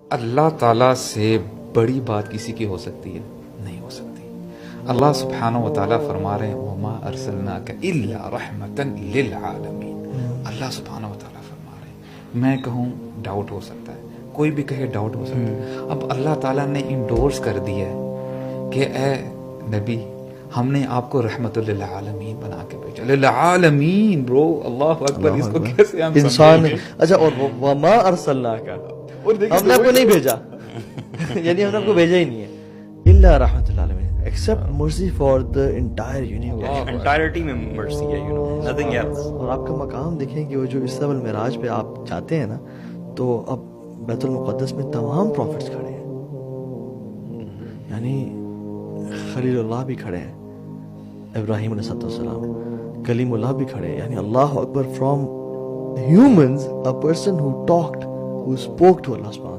اللہ تعالیٰ سے بڑی بات کسی کی ہو سکتی ہے؟ نہیں ہو سکتی. اللہ سبحانہ و تعالیٰ فرما رہے ہیں وَمَا أَرْسَلْنَاكَ إِلَّا رَحْمَةً لِلْعَالَمِينَ. اللہ سبحانہ و تعالیٰ فرما رہے ہیں. میں کہوں ڈاؤٹ ہو سکتا ہے, کوئی بھی کہے ڈاؤٹ ہو سکتا ہے. اب اللہ تعالیٰ نے انڈورس کر دیا ہے کہ اے نبی ہم نے آپ کو رحمت للعالمین بنا کے بھیجا. للعالمین برو, اللہ اکبر. اس کو کیسے ہم انسان. اچھا, اور وما ارسلناک, ہم نے آپ کو نہیں بھیجا, یعنی ہم نے آپ کو بھیجا ہی نہیں ہے, الا رحمت للعالمین, except mercy for the entire universe. entirety میں مرسی ہے, nothing else. اور آپ کا مقام دیکھیں کہ وہ جو اسراء والمعراج پہ آپ جاتے ہیں نا, تو اب بیت المقدس میں تمام پروفٹس کھڑے ہیں, یعنی خلیل اللہ بھی کھڑے ہیں, ابراہیم علیہ السلام, کلیم اللہ بھی کھڑے ہیں, یعنی اللہ اکبر. From humans, a person who talked, who spoke to Allah subhanahu